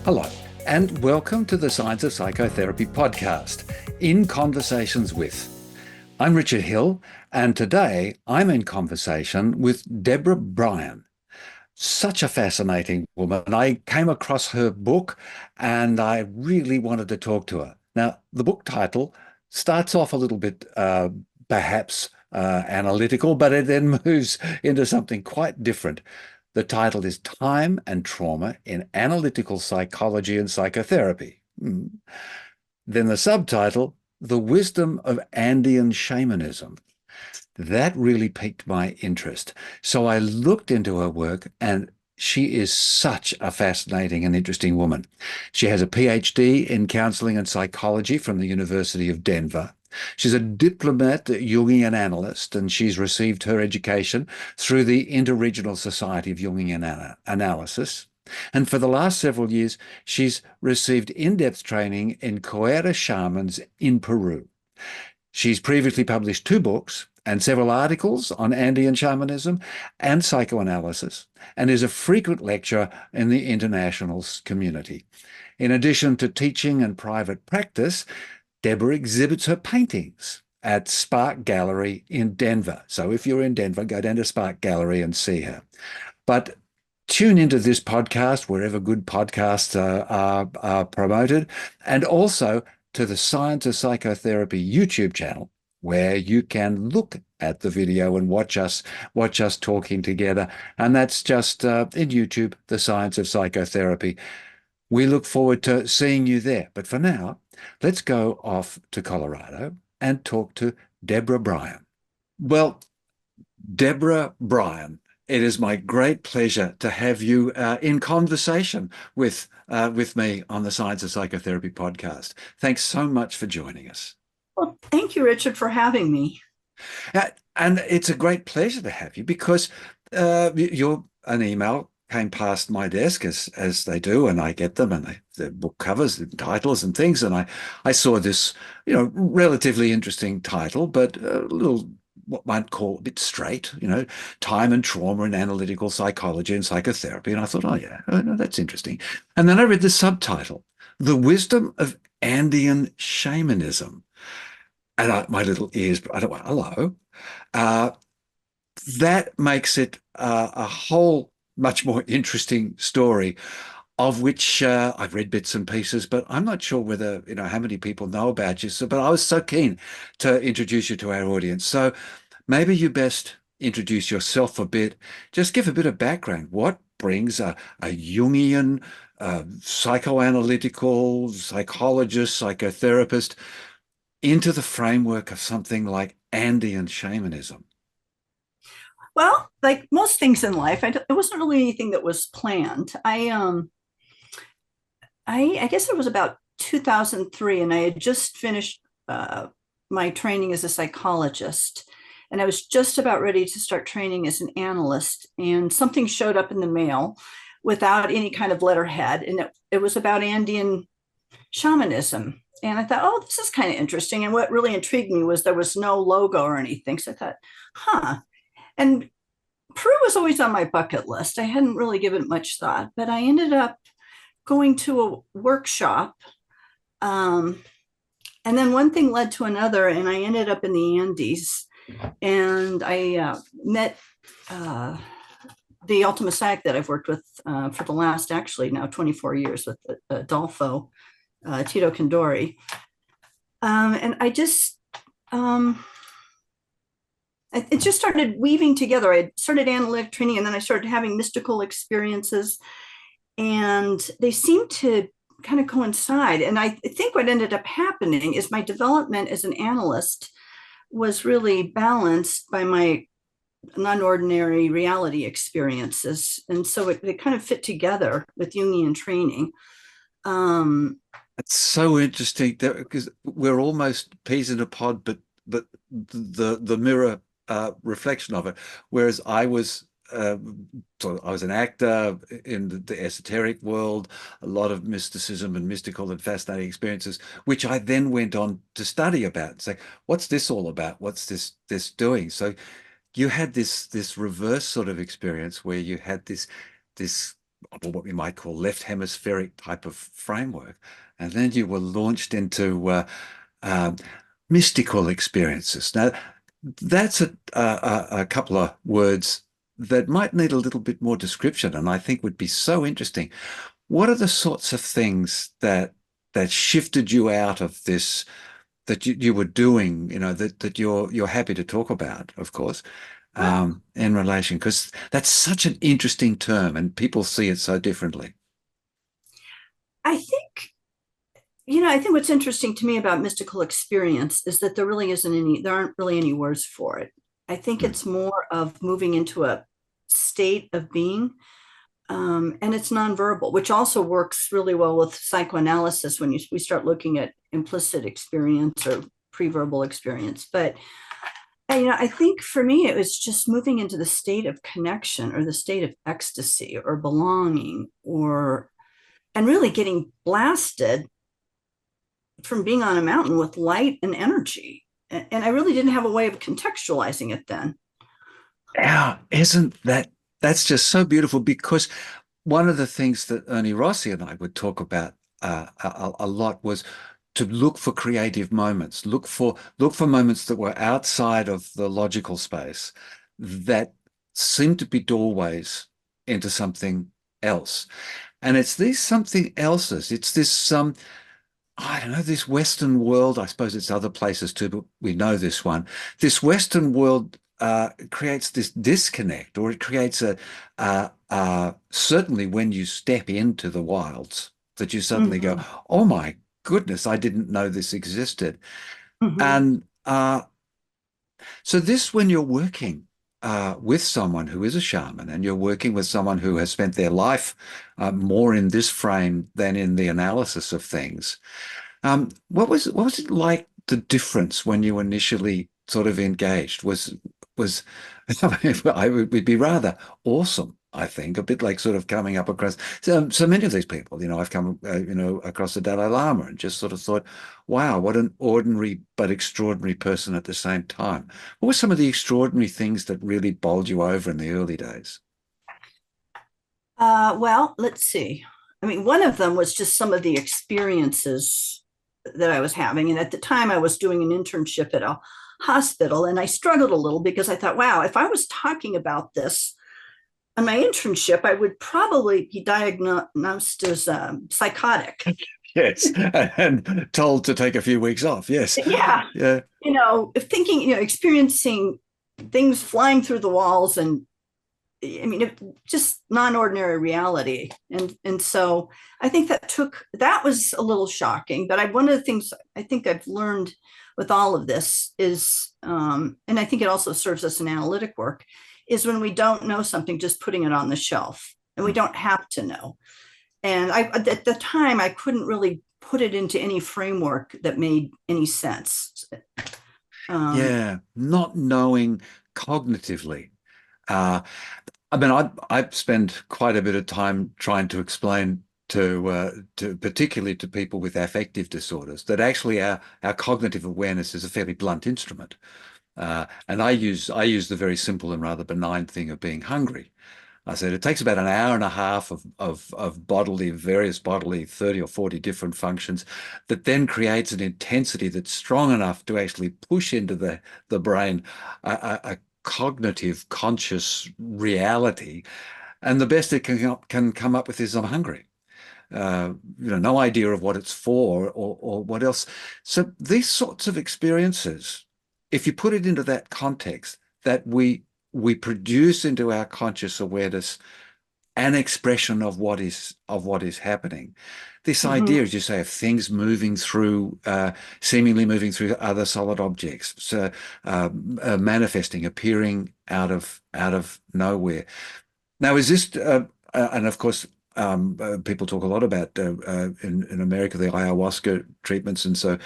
Hello, and welcome to the Science of Psychotherapy podcast, In Conversations With. I'm Richard Hill, and today I'm in conversation with Deborah Bryon. Such a fascinating woman. I came across her book and I really wanted to talk to her. Now, the book title starts off a little bit perhaps analytical, but it then moves into something quite different. The title is Time and Trauma in Analytical Psychology and Psychotherapy. Then the subtitle, The Wisdom of Andean Shamanism. That really piqued my interest. So I looked into her work, and she is such a fascinating and interesting woman. She has a PhD in counseling and psychology from the University of Denver. She's a diplomat Jungian analyst, and she's received her education through the Interregional Society of Jungian Analysis. And for the last several years, she's received in-depth training in Coera shamans in Peru. She's previously published 2 books and several articles on Andean shamanism and psychoanalysis, and is a frequent lecturer in the international community. In addition to teaching and private practice, Deborah exhibits her paintings at Spark Gallery in Denver. So if you're in Denver, go down to Spark Gallery and see her. But tune into this podcast wherever good podcasts are promoted, and also to the Science of Psychotherapy YouTube channel, where you can look at the video and watch us talking together. And that's just in YouTube, the Science of Psychotherapy. We look forward to seeing you there. But for now, let's go off to Colorado and talk to Deborah Bryon. Well, Deborah Bryon, it is my great pleasure to have you in conversation with me on the Science of Psychotherapy podcast. Thanks so much for joining us. Well, thank you, Richard, for having me. And it's a great pleasure to have you because an email came past my desk as they do, and I get them, and the book covers and titles and things, and I saw this, relatively interesting title, but a little what one call a bit straight, time and trauma in analytical psychology and psychotherapy. And I thought, oh yeah, no, that's interesting. And then I read the subtitle, The Wisdom of Andean Shamanism. And my little ears, I don't want, hello. Uh, that makes it a whole much more interesting story, of which I've read bits and pieces, but I'm not sure whether, how many people know about you. So, but I was so keen to introduce you to our audience. So maybe you best introduce yourself a bit. Just give a bit of background. What brings a Jungian, psychoanalytical, psychologist, psychotherapist into the framework of something like Andean shamanism? Well, like most things in life, it wasn't really anything that was planned. I guess it was about 2003, and I had just finished my training as a psychologist, and I was just about ready to start training as an analyst. And something showed up in the mail without any kind of letterhead, and it was about Andean shamanism. And I thought, oh, this is kind of interesting. And what really intrigued me was there was no logo or anything. So I thought, huh. And Peru was always on my bucket list. I hadn't really given it much thought, but I ended up going to a workshop. And then one thing led to another, and I ended up in the Andes. And I met the Ultima Psych that I've worked with for the last, actually now 24 years, with Adolfo Tito Condori. And I just, it just started weaving together. I started analytic training, and then I started having mystical experiences, and they seemed to kind of coincide. And I think what ended up happening is my development as an analyst was really balanced by my non-ordinary reality experiences. And so it kind of fit together with Jungian training. It's so interesting because we're almost peas in a pod, but the mirror reflection of it. Whereas I was an actor in the esoteric world, a lot of mysticism and mystical and fascinating experiences, which I then went on to study about and say, what's this all about? What's this doing? So you had this reverse sort of experience where you had this what we might call left hemispheric type of framework. And then you were launched into um, mystical experiences. Now, that's a couple of words that might need a little bit more description, and I think would be so interesting. What are the sorts of things that shifted you out of this that you were doing, that you're happy to talk about, of course, Well, in relation, because that's such an interesting term and people see it so differently. I think, I think what's interesting to me about mystical experience is that there aren't really any words for it. I think Hmm. it's more of moving into a state of being. And it's nonverbal, which also works really well with psychoanalysis when we start looking at implicit experience or pre-verbal experience. But I think for me, it was just moving into the state of connection or the state of ecstasy or belonging, and really getting blasted from being on a mountain with light and energy. And I really didn't have a way of contextualizing it then. Yeah, isn't that's just so beautiful because one of the things that Ernie Rossi and I would talk about a lot was to look for creative moments, look for moments that were outside of the logical space that seemed to be doorways into something else. And it's these something else's. It's this I don't know, this Western world. I suppose it's other places too, but we know this one. This Western world creates this disconnect, or it creates certainly when you step into the wilds, that you suddenly go, Mm-hmm. oh my goodness, I didn't know this existed. Mm-hmm. And so this, when you're working with someone who is a shaman and you're working with someone who has spent their life more in this frame than in the analysis of things, what was it like, the difference when you initially sort of engaged? Was I would be rather awesome, I think, a bit like sort of coming up across so many of these people. I've come across the Dalai Lama and just sort of thought, wow, what an ordinary but extraordinary person at the same time. What were some of the extraordinary things that really bowled you over in the early days? Well, let's see. I mean, one of them was just some of the experiences that I was having. And at the time, I was doing an internship at a hospital, and I struggled a little because I thought, wow, if I was talking about this on my internship, I would probably be diagnosed as psychotic. Yes, and told to take a few weeks off. Yes, Yeah. yeah, Thinking, experiencing things flying through the walls, and I mean, just non-ordinary reality. And so I think that was a little shocking. But one of the things I think I've learned with all of this is, and I think it also serves us in analytic work, is when we don't know something, just putting it on the shelf, and we don't have to know. And at the time, I couldn't really put it into any framework that made any sense. Um, yeah. Not knowing cognitively. Uh, I mean, I spend quite a bit of time trying to explain to particularly to people with affective disorders that actually our cognitive awareness is a fairly blunt instrument. And I use the very simple and rather benign thing of being hungry. I said it takes about an hour and a half of various bodily 30 or 40 different functions that then creates an intensity that's strong enough to actually push into the brain a cognitive, conscious reality. And the best it can come up with is I'm hungry. No idea of what it's for or what else. So these sorts of experiences, if you put it into that context, that we produce into our conscious awareness an expression of what is happening. This idea, mhm. as you say, of things moving through, seemingly moving through other solid objects, so manifesting, appearing out of nowhere. Now, is this, and of course, people talk a lot about in America the ayahuasca treatments, and so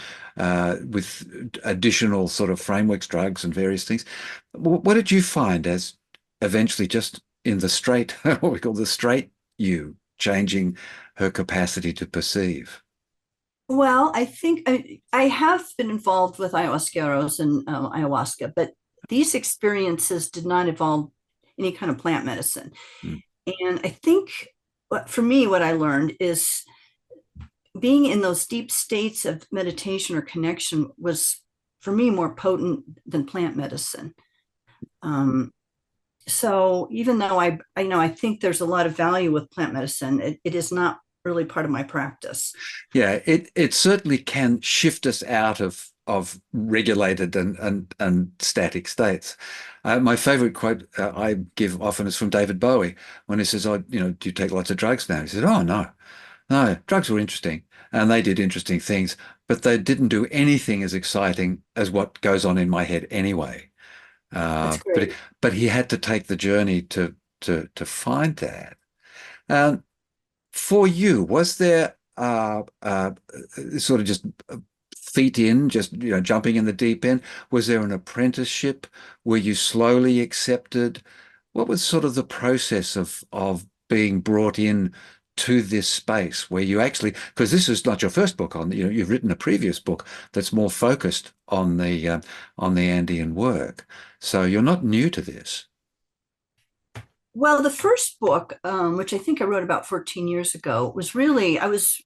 with additional sort of frameworks, drugs, and various things. What did you find as eventually just in the straight, what we call the straight you, changing her capacity to perceive? Well, I think I have been involved with ayahuasqueros and ayahuasca, but these experiences did not involve any kind of plant medicine. Mm. And I think for me, what I learned is being in those deep states of meditation or connection was, for me, more potent than plant medicine. Um, so even though I think there's a lot of value with plant medicine, it is not really part of my practice. Yeah, it certainly can shift us out of regulated and static states. My favorite quote I give often is from David Bowie when he says, "Oh, do you take lots of drugs now?" He said, "Oh no, no, drugs were interesting and they did interesting things, but they didn't do anything as exciting as what goes on in my head anyway." That's But great. but he had to take the journey to find that. Um, for you, was there sort of just feet in, just jumping in the deep end? Was there an apprenticeship? Were you slowly accepted? What was sort of the process of being brought in to this space where you actually, because this is not your first book on, you've written a previous book that's more focused on the Andean work. So you're not new to this. Well, the first book, which I think I wrote about 14 years ago, was really, I was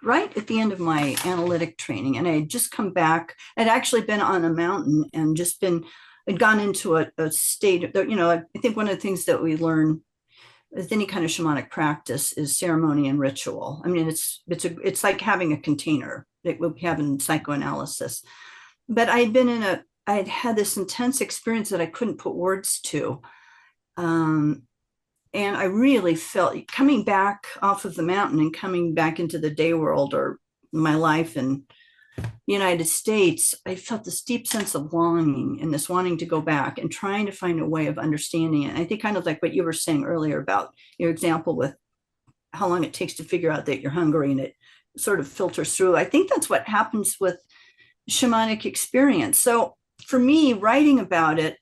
right at the end of my analytic training, and I had just come back. I'd actually been on a mountain and just been, I'd gone into a state, I think one of the things that we learn with any kind of shamanic practice is ceremony and ritual. I mean, it's like having a container that we have in psychoanalysis. But I had had this intense experience that I couldn't put words to. Um, and I really felt coming back off of the mountain and coming back into the day world or my life in the United States, I felt this deep sense of longing and this wanting to go back and trying to find a way of understanding it. And I think kind of like what you were saying earlier about your example with how long it takes to figure out that you're hungry and it sort of filters through. I think that's what happens with shamanic experience. So for me, writing about it,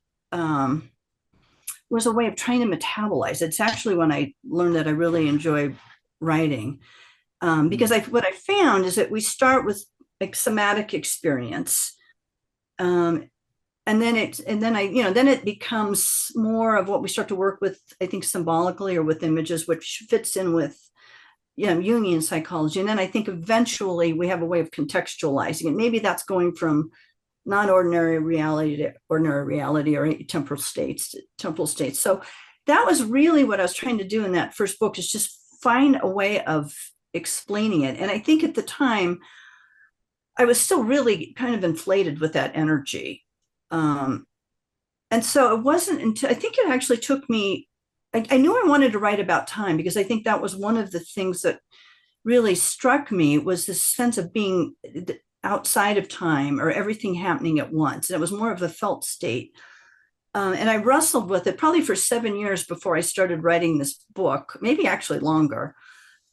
was a way of trying to metabolize. It's actually when I learned that I really enjoy writing, because what I found is that we start with like somatic experience, um, then it becomes more of what we start to work with. I think symbolically or with images, which fits in with Jungian psychology, and then I think eventually we have a way of contextualizing it. Maybe that's going from non-ordinary reality to ordinary reality or temporal states. So that was really what I was trying to do in that first book, is just find a way of explaining it. And I think at the time I was still really kind of inflated with that energy. Um, and so it wasn't until I think it actually took me, I knew I wanted to write about time because I think that was one of the things that really struck me was this sense of being outside of time or everything happening at once. And it was more of a felt state. And I wrestled with it probably for 7 years before I started writing this book, maybe actually longer.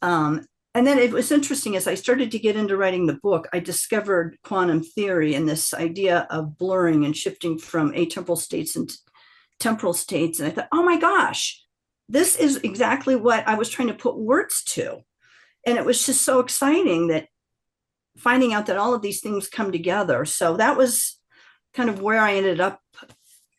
And then it was interesting as I started to get into writing the book, I discovered quantum theory and this idea of blurring and shifting from atemporal states into temporal states. And I thought, oh my gosh, this is exactly what I was trying to put words to. And it was just so exciting that finding out that all of these things come together. So that was kind of where I ended up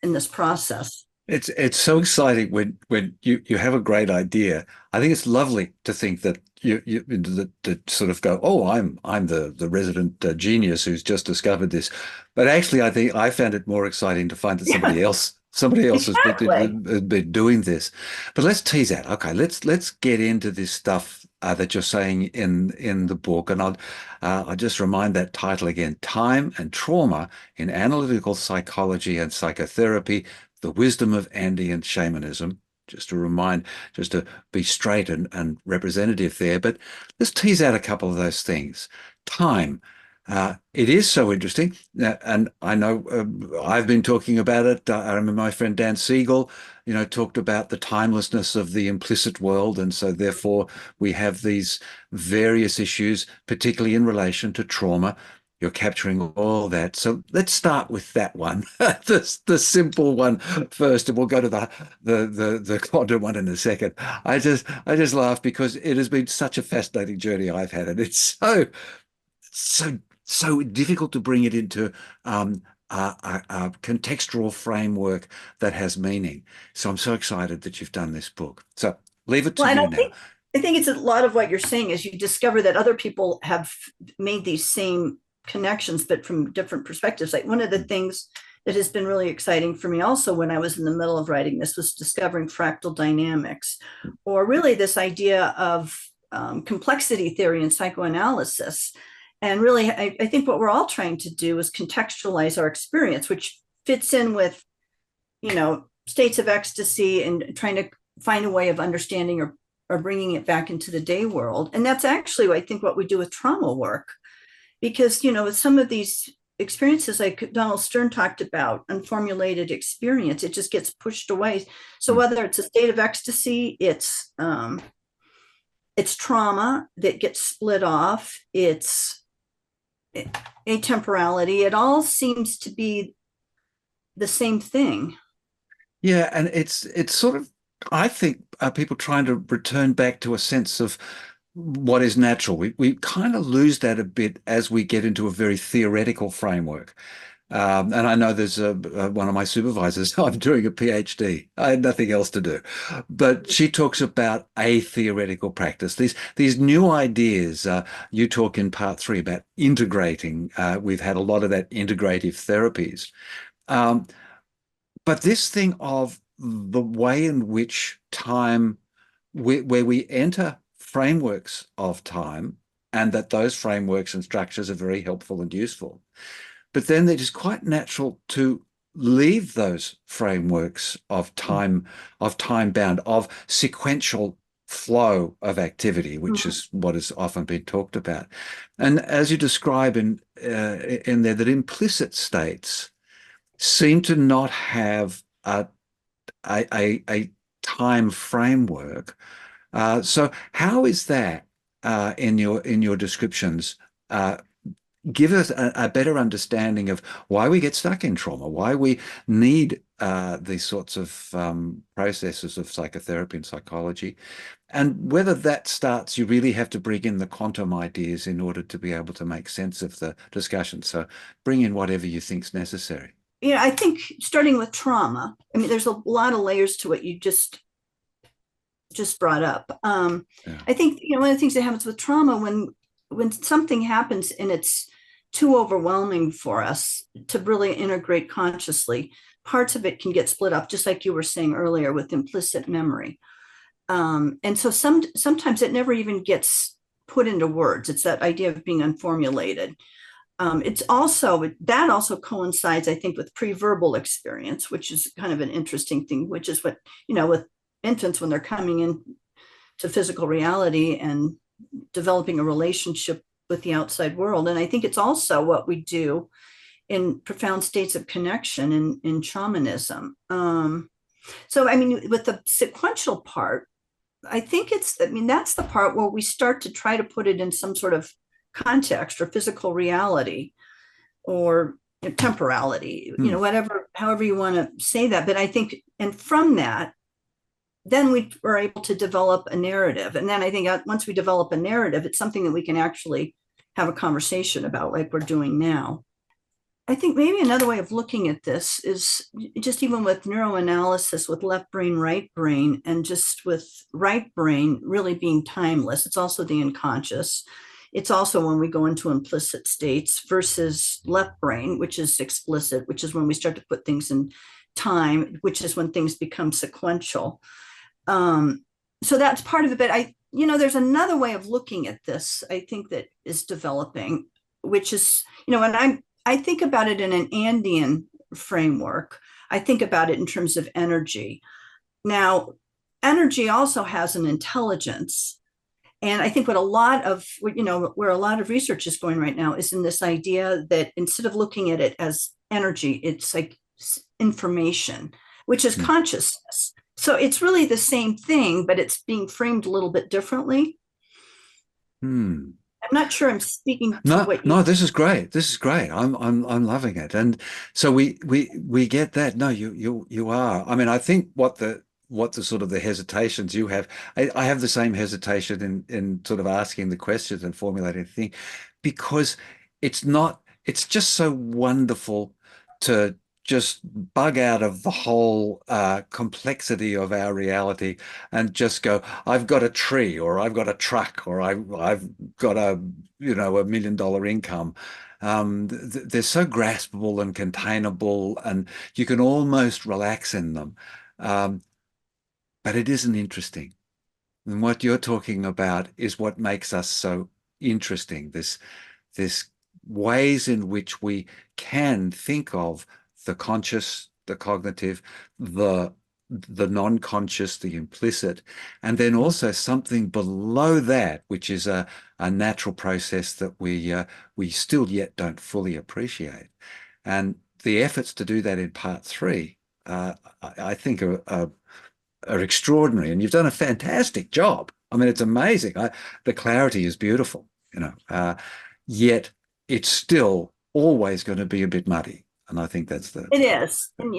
in this process. It's so exciting when you have a great idea. I think it's lovely to think that that sort of go, oh, I'm the resident genius who's just discovered this. But actually, I think I found it more exciting to find that Yeah, somebody else exactly. has been doing this. But let's tease out. Okay, let's get into this stuff that you're saying in the book, and I'll just remind that title again: Time and Trauma in Analytical Psychology and Psychotherapy, the Wisdom of Andean Shamanism. Just to remind, just to be straight and representative there. But let's tease out a couple of those things. Time. It is so interesting. And I know I've been talking about it. I remember my friend Dan Siegel, talked about the timelessness of the implicit world. And so therefore we have these various issues, particularly in relation to trauma. You're capturing all that. So let's start with that one, the simple one first, and we'll go to the quantum one in a second. I just laugh because it has been such a fascinating journey I've had, and it's so so difficult to bring it into a contextual framework that has meaning. So I'm so excited that you've done this book. So leave it to Well, and you I now. think I think it's a lot of what you're saying is you discover that other people have made these same connections, but from different perspectives. Like one of the things that has been really exciting for me also when I was in the middle of writing this was discovering fractal dynamics, or really this idea of complexity theory and psychoanalysis. And really, I think what we're all trying to do is contextualize our experience, which fits in with, states of ecstasy and trying to find a way of understanding or bringing it back into the day world. And that's actually, I think, what we do with trauma work. Because, with some of these experiences, like Donald Stern talked about, unformulated experience, it just gets pushed away. So whether it's a state of ecstasy, it's trauma that gets split off, it's atemporality, it all seems to be the same thing. Yeah, and it's sort of, I think, people trying to return back to a sense of what is natural. We kind of lose that a bit as we get into a very theoretical framework. And I know there's one of my supervisors. I'm doing a PhD. I had nothing else to do, but she talks about a theoretical practice. These new ideas. You talk in part 3 about integrating. We've had a lot of that integrative therapies. Um, but this thing of the way in which time, where we enter frameworks of time, and that those frameworks and structures are very helpful and useful. But then it is quite natural to leave those frameworks of time bound, of sequential flow of activity, which is what has often been talked about. And as you describe in there, that implicit states seem to not have a time framework. So how is that in your descriptions? Give us a better understanding of why we get stuck in trauma, why we need these sorts of processes of psychotherapy and psychology, and whether that starts, you really have to bring in the quantum ideas in order to be able to make sense of the discussion. So bring in whatever you think's necessary. I think starting with trauma, I mean, there's a lot of layers to what you just brought up. Yeah. I think, one of the things that happens with trauma when something happens and it's too overwhelming for us to really integrate consciously, parts of it can get split up, just like you were saying earlier with implicit memory. And so sometimes it never even gets put into words. It's that idea of being unformulated. It's also, that also coincides, I think, with pre-verbal experience, which is kind of an interesting thing, which is what, with infants when they're coming in to physical reality and developing a relationship with the outside world. And I think it's also what we do in profound states of connection in shamanism. So, I mean, with the sequential part, I think that's the part where we start to try to put it in some sort of context or physical reality or temporality, whatever, however you want to say that. But I think, and from that, then we were able to develop a narrative. And then I think once we develop a narrative, it's something that we can actually have a conversation about, like we're doing now. I think maybe another way of looking at this is just even with neuroanalysis, with left brain, right brain, and just with right brain really being timeless. It's also the unconscious. It's also when we go into implicit states versus left brain, which is explicit, which is when we start to put things in time, which is when things become sequential. So that's part of it. But there's another way of looking at this, I think, that is developing, which is, and I think about it in an Andean framework. I think about it in terms of energy. Now, energy also has an intelligence. And I think where a lot of research is going right now is in this idea that instead of looking at it as energy, it's like information, which is consciousness. So it's really the same thing, but it's being framed a little bit differently. I'm not sure I'm speaking to what you. No, this is great. This is great. I'm loving it. And so we get that. No, you are. I mean, I think what the sort of the hesitations you have, I have the same hesitation in sort of asking the questions and formulating the thing, because it's just so wonderful to just bug out of the whole complexity of our reality and just go, I've got a tree, or I've got a truck, or I've got a, $1 million income. They're so graspable and containable, and you can almost relax in them. Um, but it isn't interesting. And what you're talking about is what makes us so interesting. This ways in which we can think of the conscious, the cognitive, the the non-conscious, the implicit, and then also something below that, which is a natural process that we still yet don't fully appreciate. And the efforts to do that in part three, I think, are extraordinary. And you've done a fantastic job. I mean, it's amazing. The clarity is beautiful, yet it's still always going to be a bit muddy. And I think that's It is. And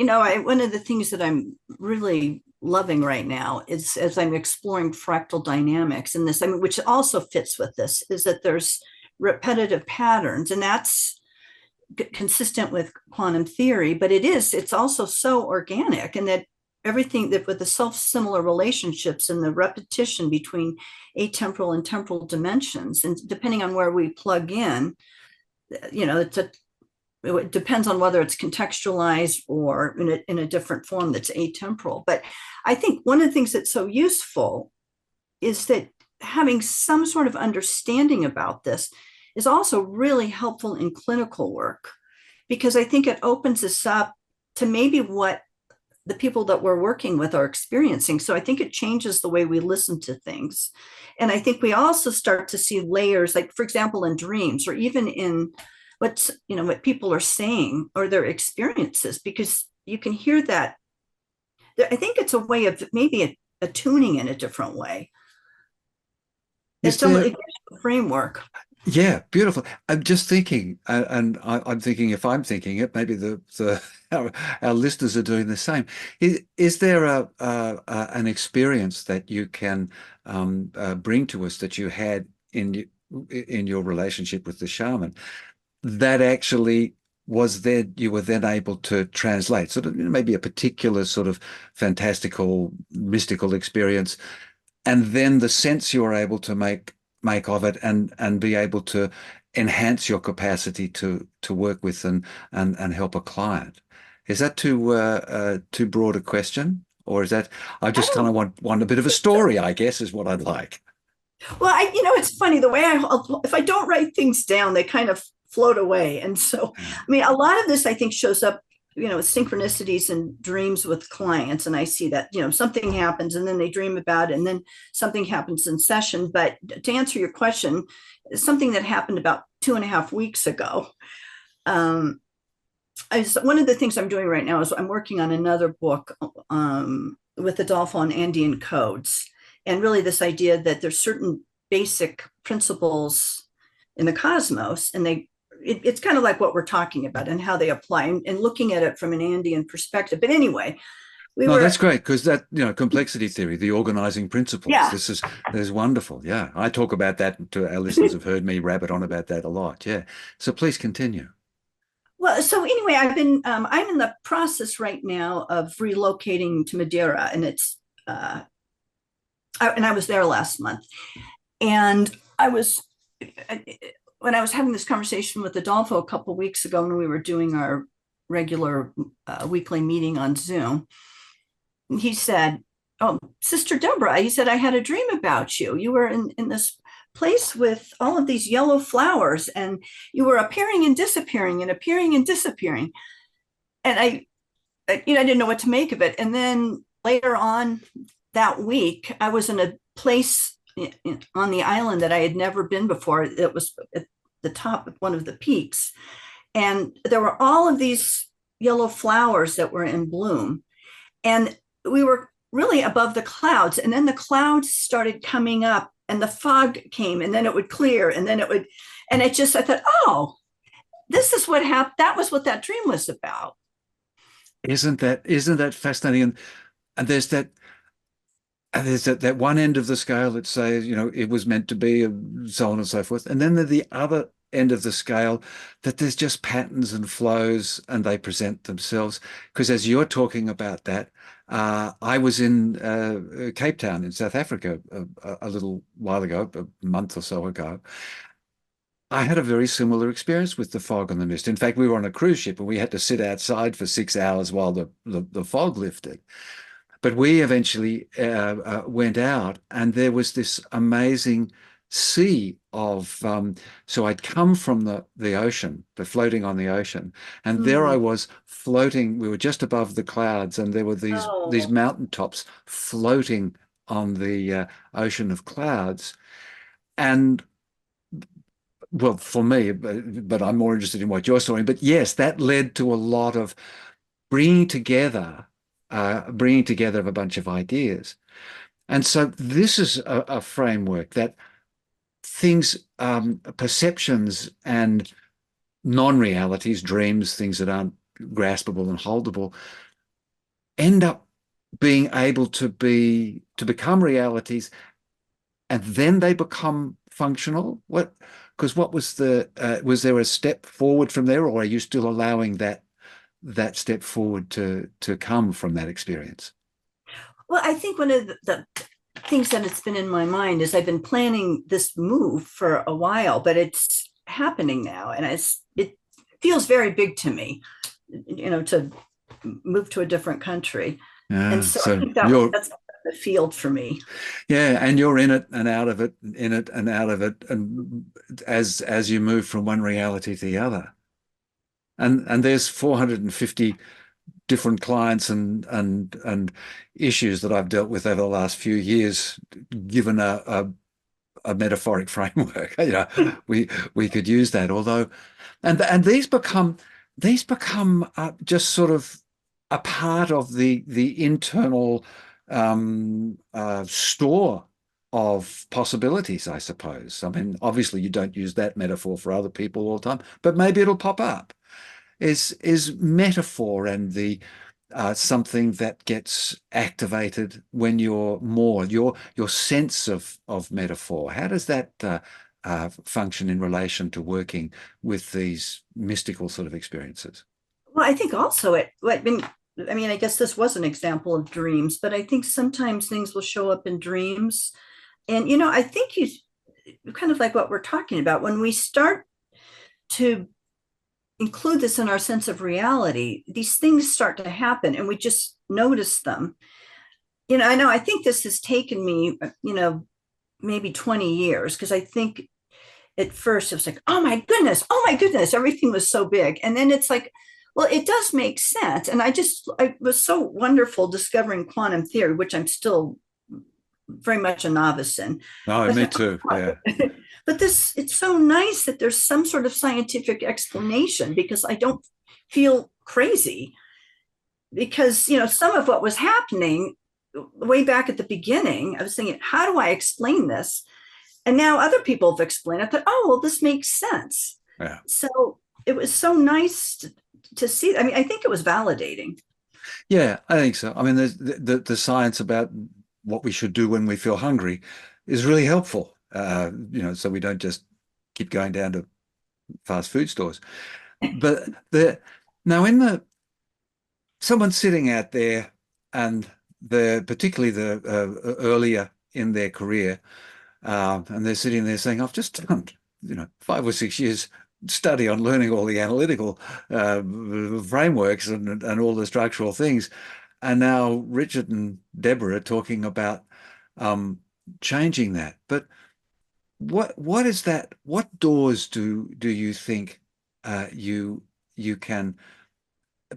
one of the things that I'm really loving right now is, as I'm exploring fractal dynamics in this, I mean, which also fits with this, is that there's repetitive patterns, and that's consistent with quantum theory, but it's also so organic, and that everything that with the self-similar relationships and the repetition between atemporal and temporal dimensions, and depending on where we plug in, it depends on whether it's contextualized or in a different form that's atemporal. But I think one of the things that's so useful is that having some sort of understanding about this is also really helpful in clinical work, because I think it opens us up to maybe what the people that we're working with are experiencing. So I think it changes the way we listen to things. And I think we also start to see layers, like, for example, in dreams, or even in what people are saying or their experiences, because you can hear that. I think it's a way of maybe attuning in a different way. is It's there. a framework. Yeah, beautiful. I'm just thinking, and I'm thinking, if I'm thinking it, maybe our listeners are doing the same. Is there an experience that you can bring to us that you had in your relationship with the shaman that actually was there, you were then able to translate, sort of, maybe a particular sort of fantastical, mystical experience, and then the sense you're able to make of it, and be able to enhance your capacity to work with and help a client. Is that too broad a question? Or is that, I I just kind don't of want a bit of a think so. story, I guess, is what I'd like. Well, it's funny the way if I don't write things down, they kind of float away. And so, Yeah. I mean, a lot of this I think shows up, synchronicities and dreams with clients. And I see that, something happens and then they dream about it, and then something happens in session. But to answer your question, something that happened about 2.5 weeks ago. One of the things I'm doing right now is I'm working on another book with Adolfo on Andean codes, and really this idea that there's certain basic principles in the cosmos, and it's kind of like what we're talking about and how they apply, and looking at it from an Andean perspective. But anyway, we No, that's were, great, because that, complexity theory, the organizing principles. yeah. This is wonderful. Yeah, I talk about that. To our listeners have heard me rabbit on about that a lot. Yeah. So please continue. Well, so anyway, I'm in the process right now of relocating to Madeira, and I was there last month, and I was when I was having this conversation with Adolfo a couple of weeks ago when we were doing our regular weekly meeting on Zoom. He said, "Oh, Sister Deborah," he said, "I had a dream about you. You were in this place with all of these yellow flowers, and you were appearing and disappearing and appearing and disappearing." And I didn't know what to make of it. And then later on that week, I was in a place on the island that I had never been before. It was at the top of one of the peaks, and there were all of these yellow flowers that were in bloom, and we were really above the clouds. And then the clouds started coming up, and the fog came, and then it would clear, and then it would, and I thought, oh, this is what happened. That was what that dream was about. Isn't that fascinating? And there's that one end of the scale that says, it was meant to be, and so on and so forth. And then there's the other end of the scale, that there's just patterns and flows and they present themselves. Because as you're talking about that, I was in Cape Town in South Africa a little while ago, a month or so ago. I had a very similar experience with the fog and the mist. In fact, we were on a cruise ship and we had to sit outside for 6 hours while the fog lifted. But we eventually went out, and there was this amazing sea of. So I'd come from the ocean, but floating on the ocean, and there I was floating. We were just above the clouds, and there were these mountaintops floating on the ocean of clouds, and. Well, for me, but I'm more interested in what you're saying. But yes, that led to a lot of bringing together of a bunch of ideas. And so this is a framework that things, perceptions and non-realities, dreams, things that aren't graspable and holdable, end up being able to become realities, and then they become functional. Because what was was there a step forward from there, or are you still allowing that step forward to come from that experience? Well, I think one of the things that it's been in my mind is I've been planning this move for a while, but it's happening now, and it feels very big to me, to move to a different country. And so I think that's the field for me. Yeah, and you're in it and out of it, in it and out of it, and as you move from one reality to the other. And there's 450 different clients and issues that I've dealt with over the last few years, given a metaphoric framework. We could use that. Although, and these become just sort of a part of the internal store of possibilities, I suppose. I mean, obviously you don't use that metaphor for other people all the time, but maybe it'll pop up. Is metaphor and the something that gets activated when you're more your sense of metaphor. How does that function in relation to working with these mystical sort of experiences? Well, I think also I guess this was an example of dreams, but I think sometimes things will show up in dreams. And, I think you kind of like what we're talking about, when we start to include this in our sense of reality, these things start to happen and we just notice them. I think this has taken me, maybe 20 years, because I think at first it was like, oh my goodness, everything was so big. And then it's like, well, it does make sense. And I was so wonderful discovering quantum theory, which I'm still very much a novice in. Oh, me too. Yeah. But it's so nice that there's some sort of scientific explanation, because I don't feel crazy. Because, some of what was happening way back at the beginning, I was thinking, how do I explain this? And now other people have explained it. I thought, oh, well, this makes sense. Yeah. So it was so nice to see. I mean, I think it was validating. Yeah, I think so. I mean, there's the science about what we should do when we feel hungry is really helpful. So we don't just keep going down to fast food stores. But now someone sitting out there, and particularly the earlier in their career, and they're sitting there saying, I've just done 5 or 6 years study on learning all the analytical frameworks and all the structural things, and now Richard and Deborah are talking about changing that. But what is that? What doors do you think you can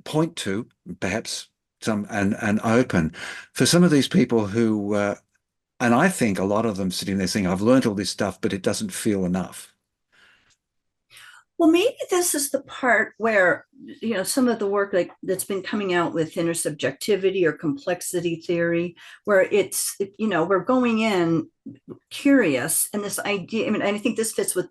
point to, perhaps some and open for some of these people who, and I think a lot of them sitting there saying, I've learned all this stuff, but it doesn't feel enough. Well, maybe this is the part where, some of the work that's been coming out with intersubjectivity or complexity theory, where we're going in curious, and this idea, I mean, I think this fits with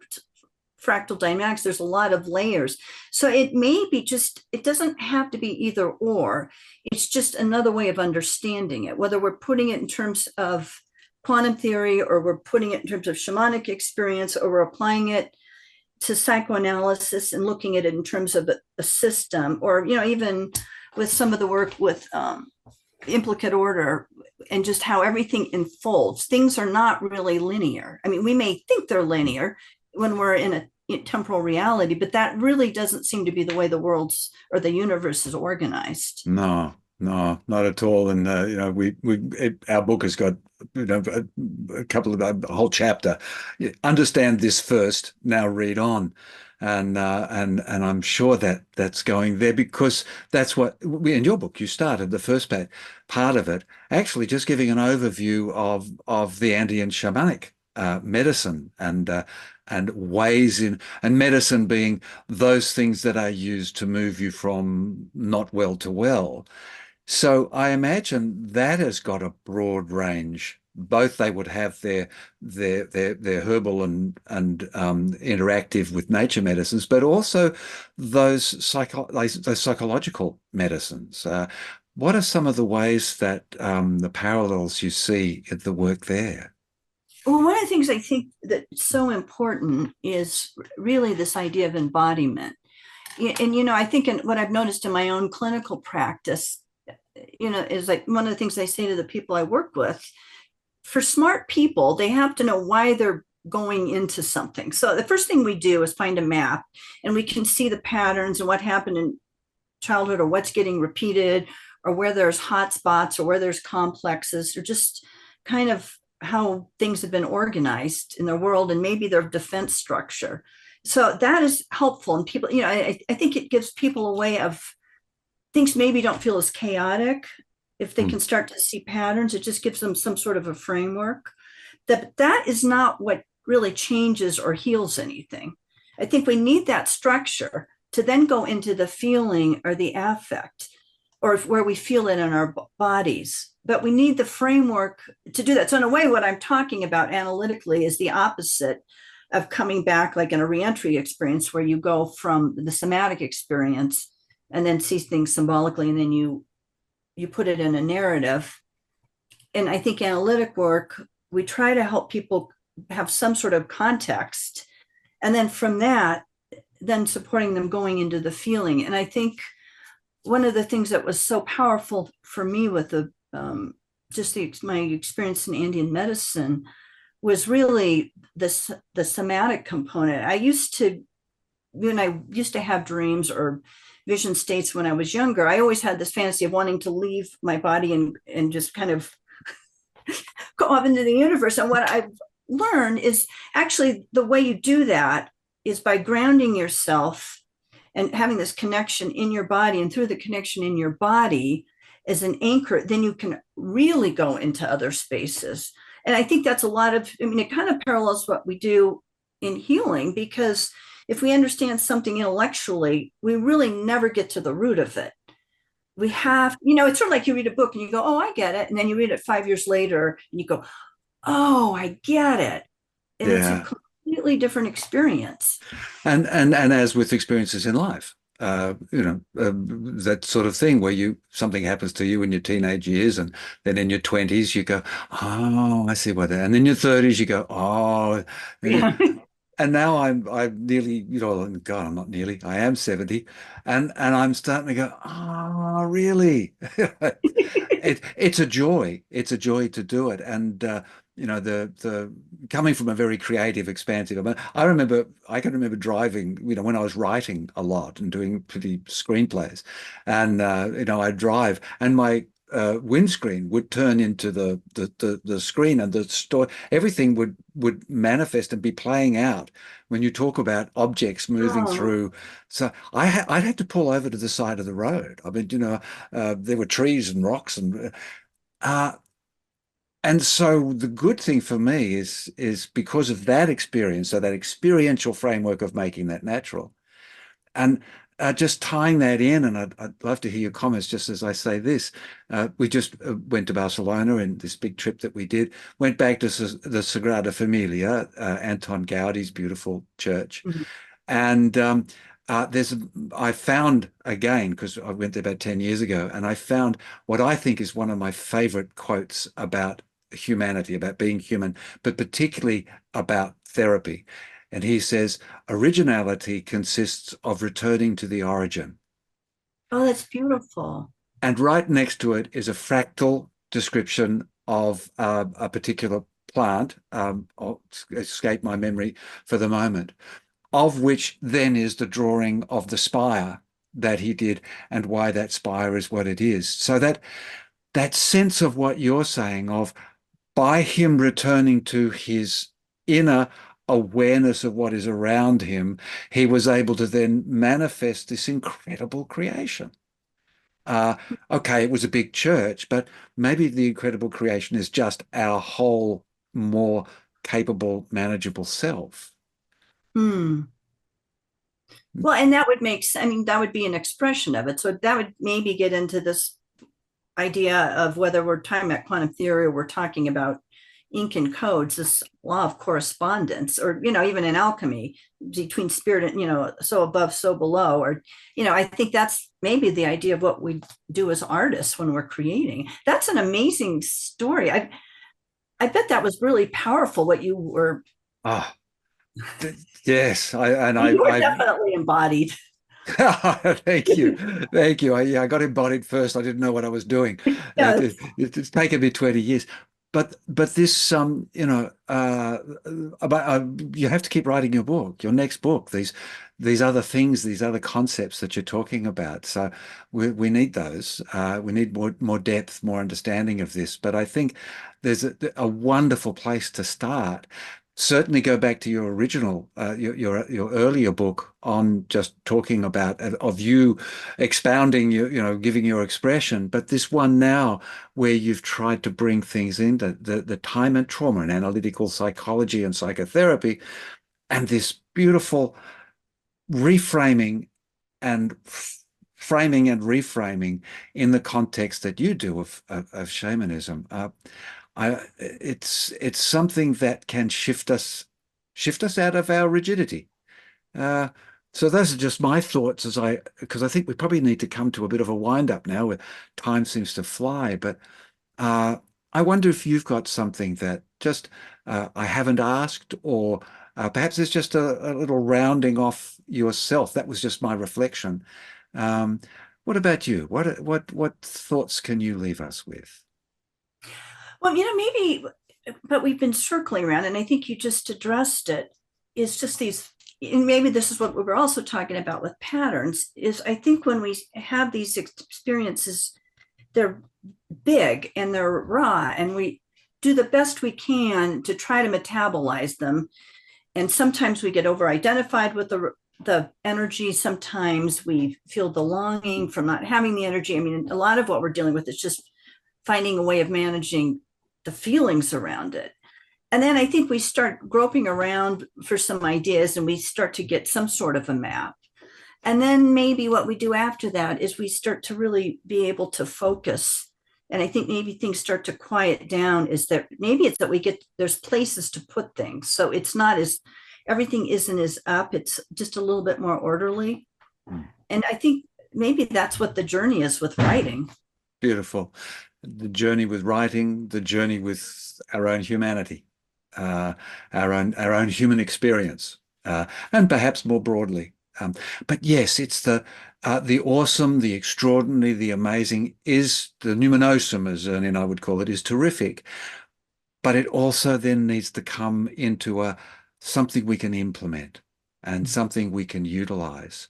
fractal dynamics. There's a lot of layers. So it may be it doesn't have to be either or. It's just another way of understanding it, whether we're putting it in terms of quantum theory, or we're putting it in terms of shamanic experience, or we're applying it to psychoanalysis and looking at it in terms of a system, or even with some of the work with implicate order and just how everything unfolds. Things are not really linear. I mean, we may think they're linear when we're in a temporal reality, but that really doesn't seem to be the way the world's or the universe is organized. No, no, not at all. And our book has got a couple of a whole chapter. Understand this first, now read on, and I'm sure that that's going there because that's what in your book you started the first part of it actually just giving an overview of the Andean shamanic medicine and ways in and medicine being those things that are used to move you from not well to well. So I imagine that has got a broad range. Both they would have their herbal and interactive with nature medicines, but also those psychological medicines. What are some of the ways that the parallels you see in the work there? Well, one of the things I think that's so important is really this idea of embodiment. And I think what I've noticed in my own clinical practice, is like one of the things I say to the people I work with, for smart people, they have to know why they're going into something. So the first thing we do is find a map, and we can see the patterns and what happened in childhood or what's getting repeated or where there's hot spots or where there's complexes or just kind of how things have been organized in their world and maybe their defense structure. So that is helpful. And people, I think it gives people a way of things maybe don't feel as chaotic if they can start to see patterns. It just gives them some sort of a framework. That is not what really changes or heals anything. I think we need that structure to then go into the feeling or the affect or where we feel it in our bodies. But we need the framework to do that. So in a way, what I'm talking about analytically is the opposite of coming back like in a reentry experience where you go from the somatic experience and then see things symbolically, and then you put it in a narrative. And I think analytic work, we try to help people have some sort of context. And then from that, then supporting them going into the feeling. And I think one of the things that was so powerful for me with my experience in Andean medicine was really the somatic component. I used to have dreams or vision states when I was younger. I always had this fantasy of wanting to leave my body and just kind of go off into the universe. And what I've learned is actually the way you do that is by grounding yourself and having this connection in your body, and through the connection in your body as an anchor, then you can really go into other spaces. And I think that's it kind of parallels what we do in healing, because if we understand something intellectually, we really never get to the root of it. We have, it's sort of like you read a book and you go, oh, I get it. And then you read it 5 years later and you go, oh, I get it. And it's a completely different experience. And as with experiences in life, that sort of thing where something happens to you in your teenage years, and then in your 20s you go, oh, I see what that, and in your 30s you go, oh, Yeah. and now I'm nearly, God, I'm not nearly, I am 70, and I'm starting to go, oh, really? It's a joy. It's a joy to do it, and the coming from a very creative, expansive. I can remember driving, when I was writing a lot and doing pretty screenplays, and I'd drive, and my windscreen would turn into the screen, and the story, everything would manifest and be playing out when you talk about objects moving through. So I'd had to pull over to the side of the road. I mean, there were trees and rocks and so the good thing for me is because of that experience, so that experiential framework of making that natural, and just tying that in. And I'd love to hear your comments just as I say this. We just went to Barcelona in this big trip that we did, went back to the Sagrada Familia, Anton Gaudi's beautiful church. Mhm. And I found again, because I went there about 10 years ago, and I found what I think is one of my favorite quotes about humanity, about being human, but particularly about therapy. And he says, originality consists of returning to the origin. Oh, that's beautiful. And right next to it is a fractal description of a particular plant, I'll escape my memory for the moment, of which then is the drawing of the spire that he did and why that spire is what it is. So that sense of what you're saying of by him returning to his inner awareness of what is around him, he was able to then manifest this incredible creation. Okay, it was a big church, but maybe the incredible creation is just our whole more capable, manageable self. Hmm. Well, and that would make sense. I mean, that would be an expression of it. So that would maybe get into this idea of whether we're talking about quantum theory or we're talking about ink and codes, this law of correspondence, or, even in alchemy between spirit and, so above, so below, or, I think that's maybe the idea of what we do as artists when we're creating. That's an amazing story. I bet that was really powerful what you were. Ah, yes. You were definitely embodied. Thank you. Thank you. I got embodied first. I didn't know what I was doing. Yes. It's taken me 20 years. But this about you have to keep writing your book, your next book, these other things, these other concepts that you're talking about. So we need those. We need more depth, more understanding of this. But I think there's a wonderful place to start. Certainly go back to your original, your earlier book on just talking about of you expounding, giving your expression. But this one now, where you've tried to bring things into the time and trauma and analytical psychology and psychotherapy, and this beautiful reframing and framing and reframing in the context that you do of shamanism. It's something that can shift us out of our rigidity. So those are just my thoughts because I think we probably need to come to a bit of a wind up now where time seems to fly. But I wonder if you've got something that just I haven't asked, or perhaps it's just a little rounding off yourself. That was just my reflection. What about you? What thoughts can you leave us with? Well, maybe, but we've been circling around, and I think you just addressed it. Is just these, and maybe this is what we were also talking about with patterns, is I think when we have these experiences, they're big and they're raw, and we do the best we can to try to metabolize them. And sometimes we get over identified with the energy. Sometimes we feel the longing from not having the energy. I mean, a lot of what we're dealing with is just finding a way of managing the feelings around it. And then I think we start groping around for some ideas, and we start to get some sort of a map. And then maybe what we do after that is we start to really be able to focus. And I think maybe things start to quiet down, is that maybe it's that there's places to put things. So it's not everything isn't as up, it's just a little bit more orderly. And I think maybe that's what the journey is with writing. Beautiful. The journey with writing, the journey with our own humanity, our own human experience, and perhaps more broadly. But yes, it's the awesome, the extraordinary, the amazing is the numinosum, as Ernie and I would call it, is terrific. But it also then needs to come into something we can implement and something we can utilize.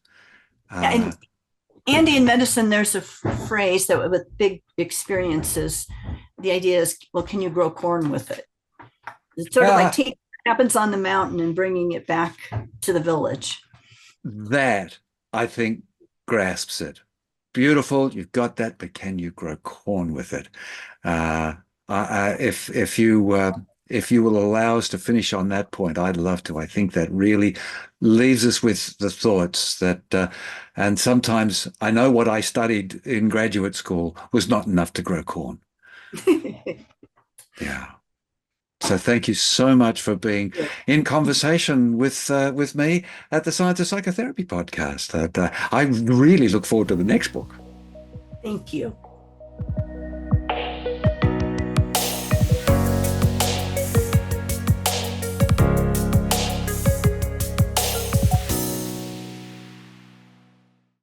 And Andean medicine, there's a phrase that with big experiences, the idea is, well, can you grow corn with it? It's sort of like taking what happens on the mountain and bringing it back to the village. That, I think, grasps it. Beautiful, you've got that, but can you grow corn with it? If you will allow us to finish on that point, I'd love to. I think that really leaves us with the thoughts that, and sometimes I know what I studied in graduate school was not enough to grow corn. Yeah. So thank you so much for being in conversation with me at the Science of Psychotherapy podcast. I really look forward to the next book. Thank you.